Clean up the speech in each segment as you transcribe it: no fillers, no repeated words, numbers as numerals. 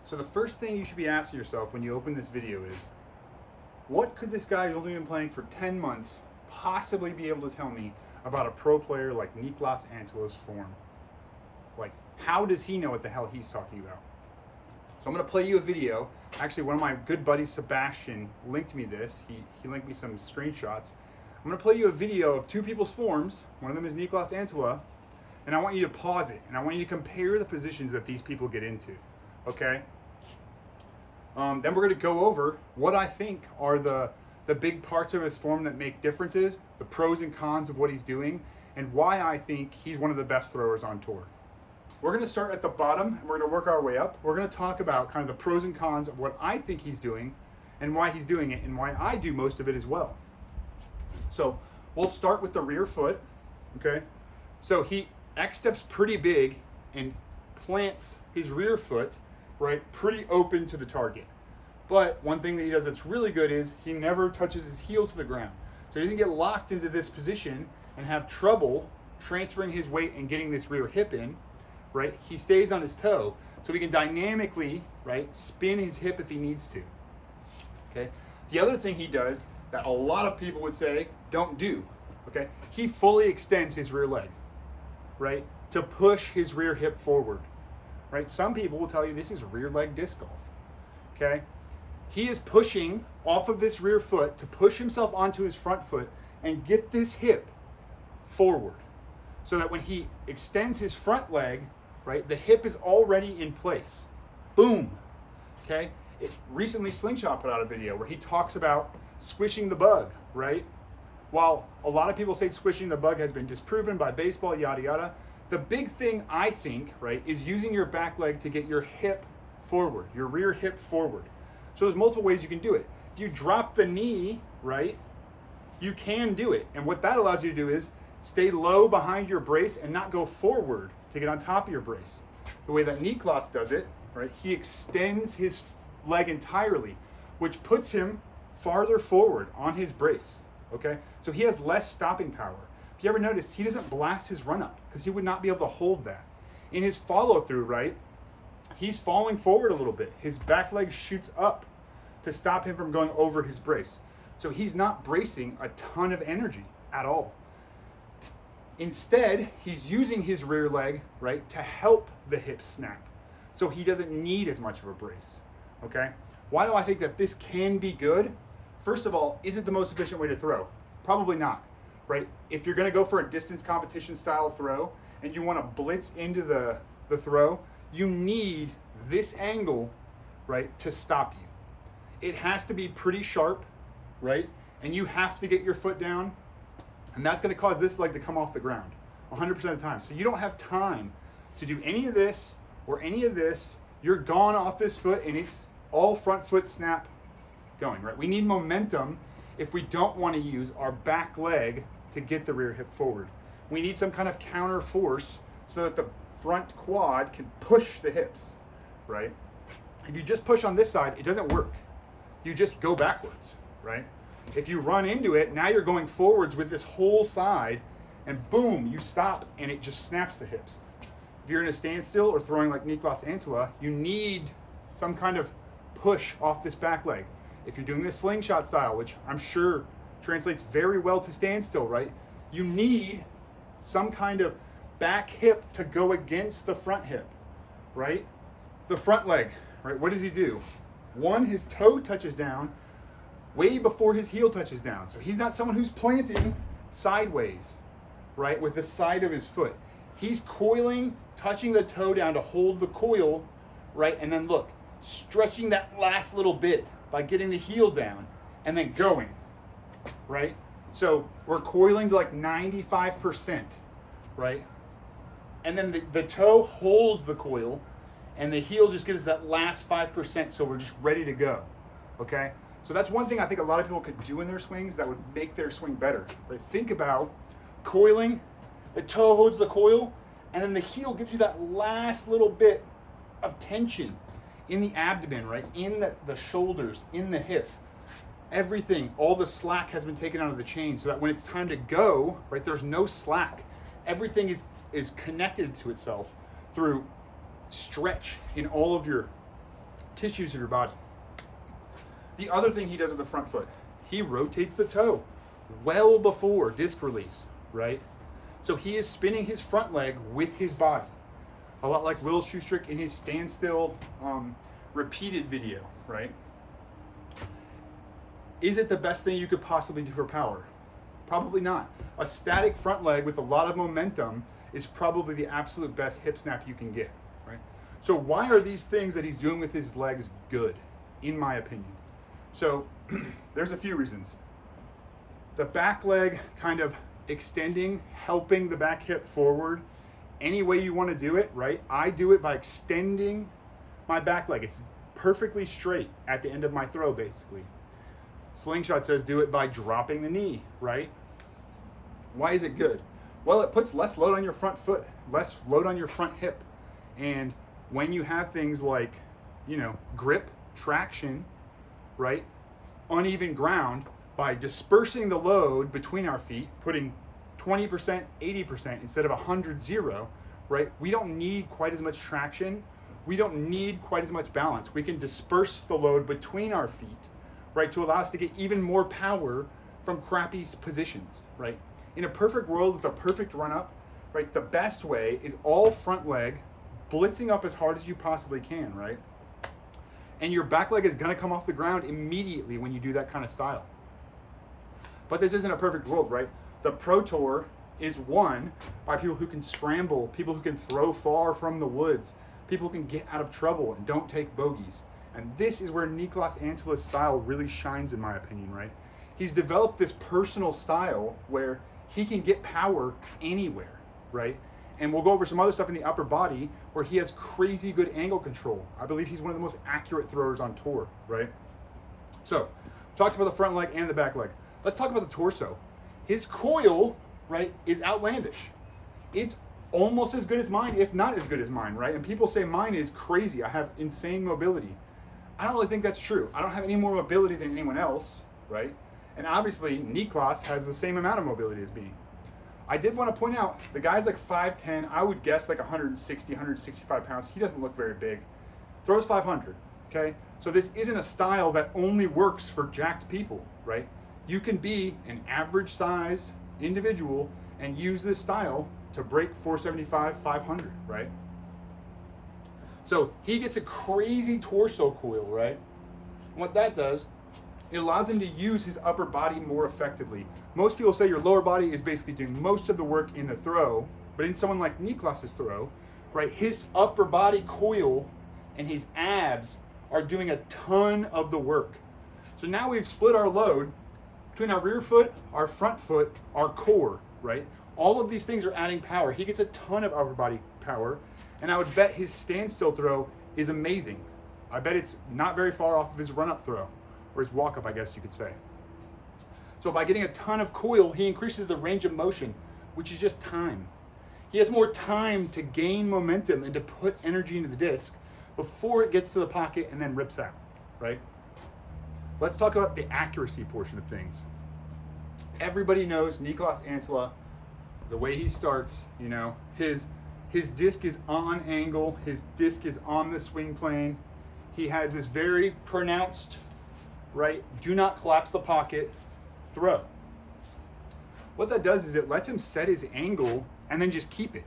So the first thing you should be asking yourself when you open this video is, what could this guy who's only been playing for 10 months possibly be able to tell me about a pro player like Niklas Anttila's form? Like, how does he know what the hell he's talking about? So I'm going to play you a video. Actually, one of my good buddies, Sebastian, linked me this. He linked me some screenshots. I'm going to play you a video of two people's forms. One of them is Niklas Anttila. And I want you to pause it. And I want you to compare the positions that these people get into. Okay? Then we're going to go over what I think are the big parts of his form that make differences, the pros and cons of what he's doing, and why I think he's one of the best throwers on tour. We're going to start at the bottom, and we're going to work our way up. We're going to talk about kind of the pros and cons of what I think he's doing, and why he's doing it, and why I do most of it as well. So we'll start with the rear foot, okay? So he X-steps pretty big and plants his rear foot, right, pretty open to the target. But one thing that he does that's really good is he never touches his heel to the ground. So he doesn't get locked into this position and have trouble transferring his weight and getting this rear hip in, right? He stays on his toe, so he can dynamically, right, spin his hip if he needs to, okay? The other thing he does that a lot of people would say don't do, okay? He fully extends his rear leg, right, to push his rear hip forward. Right? Some people will tell you this is rear leg disc golf. Okay? He is pushing off of this rear foot to push himself onto his front foot and get this hip forward. So that when he extends his front leg, right, the hip is already in place. Boom. Okay? Recently Slingshot put out a video where he talks about squishing the bug, right? While a lot of people say squishing the bug has been disproven by baseball, yada yada, the big thing, I think, right, is using your back leg to get your hip forward, your rear hip forward. So there's multiple ways you can do it. If you drop the knee, right, you can do it. And what that allows you to do is stay low behind your brace and not go forward to get on top of your brace. The way that Niklas does it, right, he extends his leg entirely, which puts him farther forward on his brace, okay? So he has less stopping power. If you ever notice, he doesn't blast his run up because he would not be able to hold that. In his follow through, right, he's falling forward a little bit. His back leg shoots up to stop him from going over his brace. So he's not bracing a ton of energy at all. Instead, he's using his rear leg, right, to help the hip snap. So he doesn't need as much of a brace, okay? Why do I think that this can be good? First of all, is it the most efficient way to throw? Probably not. Right? If you're going to go for a distance competition style throw and you want to blitz into the throw, you need this angle, right, to stop you. It has to be pretty sharp, right? And you have to get your foot down, and that's going to cause this leg to come off the ground 100% of the time. So you don't have time to do any of this or any of this. You're gone off this foot, and it's all front foot snap going, right? We need momentum if we don't want to use our back leg to get the rear hip forward. We need some kind of counter force so that the front quad can push the hips, right? If you just push on this side, it doesn't work. You just go backwards, right? If you run into it, now you're going forwards with this whole side, and boom, you stop, and it just snaps the hips. If you're in a standstill or throwing like Niklas Anttila, you need some kind of push off this back leg. If you're doing this slingshot style, which I'm sure translates very well to standstill, right? You need some kind of back hip to go against the front hip, right? The front leg, right? What does he do? One, his toe touches down way before his heel touches down. So he's not someone who's planting sideways, right? With the side of his foot. He's coiling, touching the toe down to hold the coil, right? And then look, stretching that last little bit by getting the heel down and then going. Right? So we're coiling to like 95%, right? And then the toe holds the coil and the heel just gives that last 5%, so we're just ready to go, okay? So that's one thing I think a lot of people could do in their swings that would make their swing better, right? Think about coiling, the toe holds the coil, and then the heel gives you that last little bit of tension in the abdomen, right? In the shoulders, in the hips. Everything, all the slack has been taken out of the chain so that when it's time to go, right, there's no slack. Everything is connected to itself through stretch in all of your tissues of your body. The other thing he does with the front foot, he rotates the toe well before disc release, right? So he is spinning his front leg with his body. A lot like Will Schustrick in his standstill repeated video, right? Is it the best thing you could possibly do for power? Probably not. A static front leg with a lot of momentum is probably the absolute best hip snap you can get, right? So why are these things that he's doing with his legs good, in my opinion? So there's a few reasons. The back leg kind of extending, helping the back hip forward, any way you want to do it, right? I do it by extending my back leg. It's perfectly straight at the end of my throw, basically. Slingshot says do it by dropping the knee, right? Why is it good? Well, it puts less load on your front foot, less load on your front hip. And when you have things like, grip, traction, right? Uneven ground, by dispersing the load between our feet, putting 20%, 80% instead of 100, 0, right? We don't need quite as much traction. We don't need quite as much balance. We can disperse the load between our feet, right? To allow us to get even more power from crappy positions, right? In a perfect world with a perfect run up, right? The best way is all front leg, blitzing up as hard as you possibly can, right? And your back leg is gonna come off the ground immediately when you do that kind of style. But this isn't a perfect world, right? The Pro Tour is won by people who can scramble, people who can throw far from the woods, people who can get out of trouble and don't take bogeys. And this is where Niklas Anttila's style really shines, in my opinion, right? He's developed this personal style where he can get power anywhere, right? And we'll go over some other stuff in the upper body where he has crazy good angle control. I believe he's one of the most accurate throwers on tour, right? So, talked about the front leg and the back leg. Let's talk about the torso. His coil, right, is outlandish. It's almost as good as mine, if not as good as mine, right? And people say mine is crazy. I have insane mobility. I don't really think that's true. I don't have any more mobility than anyone else, right? And obviously, Niklas has the same amount of mobility as me. I did want to point out, the guy's like 5'10", I would guess like 160, 165 pounds. He doesn't look very big. Throws 500, okay? So this isn't a style that only works for jacked people, right? You can be an average sized individual and use this style to break 475, 500, right? So he gets a crazy torso coil, right? And what that does, it allows him to use his upper body more effectively. Most people say your lower body is basically doing most of the work in the throw, but in someone like Niklas's throw, right, his upper body coil and his abs are doing a ton of the work. So now we've split our load between our rear foot, our front foot, our core, right? All of these things are adding power. He gets a ton of upper body power, and I would bet his standstill throw is amazing. I bet it's not very far off of his run-up throw, or his walk-up, I guess you could say. So by getting a ton of coil, he increases the range of motion, which is just time. He has more time to gain momentum and to put energy into the disc before it gets to the pocket and then rips out, right? Let's talk about the accuracy portion of things. Everybody knows Niklas Anttila, the way he starts, his disc is on angle, his disc is on the swing plane. He has this very pronounced, right, do not collapse the pocket throw. What that does is it lets him set his angle and then just keep it.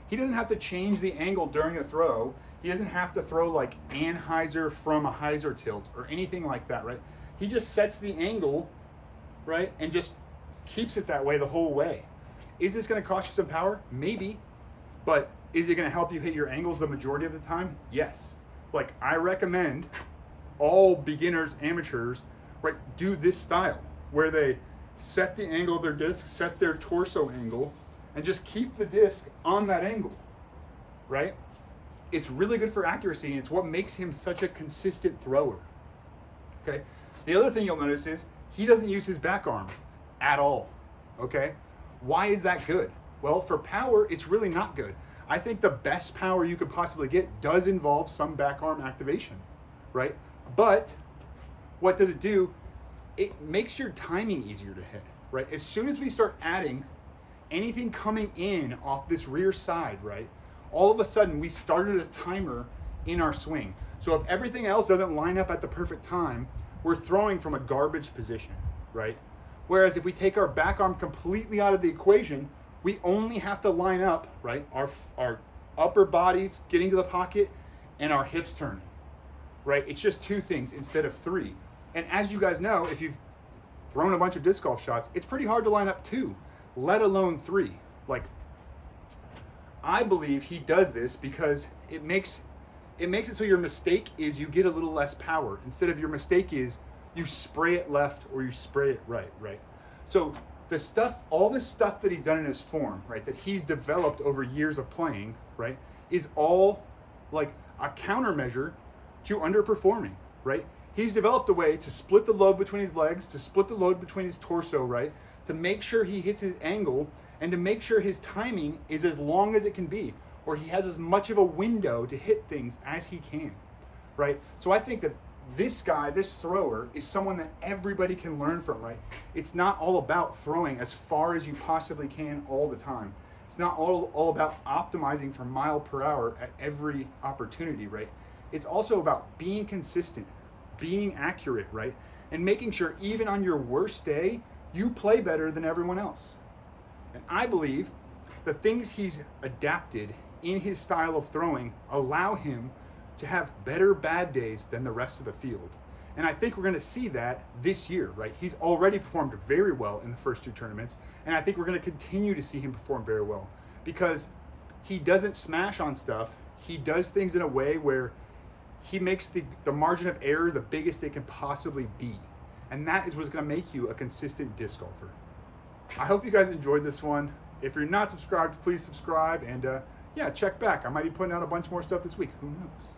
He doesn't have to change the angle during the throw. He doesn't have to throw like Anheuser from a hyzer tilt or anything like that, right? He just sets the angle, right, and just keeps it that way the whole way. Is this going to cost you some power? Maybe. But is it going to help you hit your angles the majority of the time? Yes. Like, I recommend all beginners, amateurs, right, do this style where they set the angle of their disc, set their torso angle, and just keep the disc on that angle, right? It's really good for accuracy, and it's what makes him such a consistent thrower, okay? The other thing you'll notice is he doesn't use his back arm at all, okay? Why is that good? Well, for power, it's really not good. I think the best power you could possibly get does involve some back arm activation, right? But what does it do? It makes your timing easier to hit, right? As soon as we start adding anything coming in off this rear side, right? All of a sudden, we started a timer in our swing. So if everything else doesn't line up at the perfect time, we're throwing from a garbage position, right? Whereas if we take our back arm completely out of the equation, we only have to line up, right? Our upper body's getting to the pocket and our hips turning, right? It's just 2 things instead of 3. And as you guys know, if you've thrown a bunch of disc golf shots, it's pretty hard to line up 2, let alone 3. Like, I believe he does this because it makes it so your mistake is you get a little less power. Instead of your mistake is you spray it left or you spray it right, right? So all this stuff that he's done in his form, right, that he's developed over years of playing, right, is all like a countermeasure to underperforming, right? He's developed a way to split the load between his legs, to split the load between his torso, right, to make sure he hits his angle and to make sure his timing is as long as it can be, or he has as much of a window to hit things as he can, right? So I think that this guy, this thrower, is someone that everybody can learn from, right? It's not all about throwing as far as you possibly can all the time. It's not all about optimizing for mile per hour at every opportunity, right? It's also about being consistent, being accurate, right? And making sure even on your worst day, you play better than everyone else. And I believe the things he's adapted in his style of throwing allow him to have better bad days than the rest of the field. And I think we're going to see that this year, right? He's already performed very well in the first 2 tournaments, and I think we're going to continue to see him perform very well because he doesn't smash on stuff. He does things in a way where he makes the margin of error the biggest it can possibly be. And that is what's going to make you a consistent disc golfer. I hope you guys enjoyed this one. If you're not subscribed, please subscribe, and yeah, check back. I might be putting out a bunch more stuff this week. Who knows?